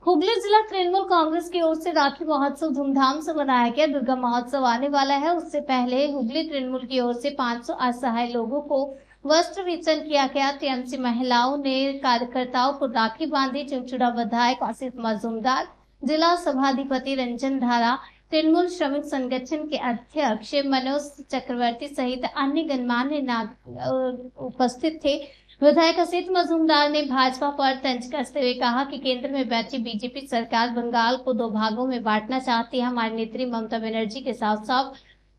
हुगली जिला तृणमूल कांग्रेस की ओर से राखी महोत्सव धूमधाम से मनाया गया। दुर्गा महोत्सव आने वाला है, उससे पहले हुगली तृणमूल की ओर से 500 असहाय लोगों को वस्त्र वितरण किया गया। टीएमसी महिलाओं ने कार्यकर्ताओं को राखी बांधी। चुनचुड़ा विधायक आसिफ मजूमदार, जिला सभाधिपति रंजन धारा, तृणमूल श्रमिक संगठन के अध्यक्ष मनोज चक्रवर्ती सहित अन्य गणमान्य नागरिक उपस्थित थे। विधायक आसिफ मजूमदार ने भाजपा पर तंज कसते हुए कहा कि केंद्र में बैठी बीजेपी सरकार बंगाल को 2 भागों में बांटना चाहती है। हमारी नेत्री ममता बनर्जी के साथ साथ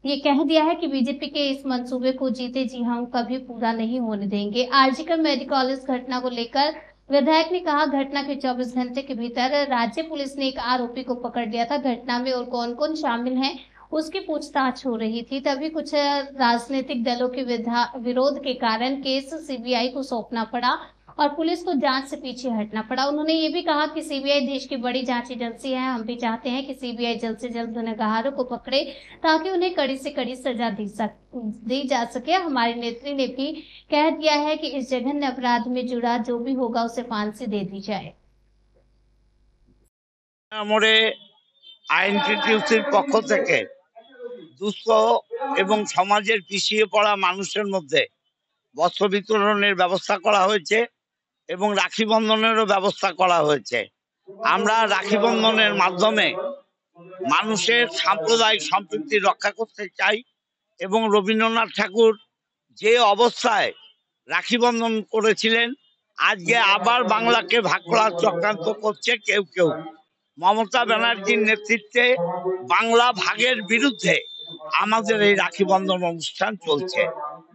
ये कह दिया है कि बीजेपी के इस मंसूबे को जीते जी हम कभी पूरा नहीं होने देंगे। आरजीकर मेडिकल कॉलेज घटना को लेकर विधायक ने कहा, घटना के 24 घंटे के भीतर राज्य पुलिस ने एक आरोपी को पकड़ लिया था। घटना में और कौन कौन शामिल हैं उसकी पूछताछ हो रही थी। तभी कुछ राजनीतिक दलों के विरोध के कारण केस सीबीआई को सौंपना पड़ा और पुलिस को जांच से पीछे हटना पड़ा। उन्होंने ये भी कहा कि सीबीआई देश की बड़ी जांच एजेंसी है। हम भी चाहते हैं कि सीबीआई जल्द से जल्द गुनहगारों को पकड़े ताकि उन्हें कड़ी से कड़ी सजा दी जा सके। हमारी नेत्री ने भी कह दिया है कि इस जघन्य अपराध में जुड़ा जो भी होगा उसे फांसी दे दी जाए। আইনটিটিউসির পক্ষ থেকে দুস্থ এবং সমাজের পিছিয়ে পড়া মানুষের মধ্যে বস্ত্র বিতরণের ব্যবস্থা করা হয়েছে এবং রাখি বন্ধনেরও ব্যবস্থা করা হয়েছে। আমরা রাখি বন্ধনের মাধ্যমে মানুষের সাম্প্রদায়িক সম্প্রীতি রক্ষা করতে চাই এবং রবীন্দ্রনাথ ঠাকুর যে অবস্থায় রাখি বন্ধন করেছিলেন, আজকে আবার বাংলাকে ভাগ করার চক্রান্ত করছে কেউ কেউ। মমতা ব্যানার্জির নেতৃত্বে বাংলা ভাগের বিরুদ্ধে আমাদের এই রাখি বন্ধন অনুষ্ঠান চলছে।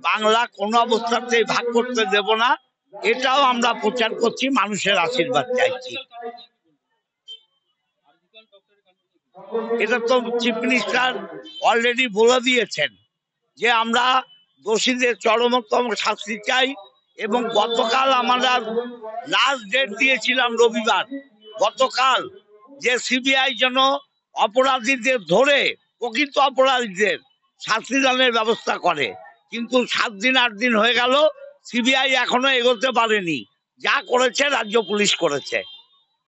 বাংলা কোনো অবস্থাতেই ভাগ করতে দেব না, এটাও আমরা প্রচার করছি, মানুষের আশীর্বাদ চাইছি। এটা তো চিফ মিনিস্টার অলরেডি বলে দিয়েছেন যে আমরা দোষীদের চরমতম শাস্তি চাই এবং গতকাল আমরা লাস্ট ডেট দিয়েছিলাম রবিবার। গতকাল যে সিবিআই যেন অপরাধীদের ধরে প্রকৃত অপরাধীদের শাস্তি দানের ব্যবস্থা করে, কিন্তু 7 দিন 8 দিন হয়ে গেল, সিবিআই এখনো এগোতে পারেনি। যা করেছে রাজ্য পুলিশ করেছে।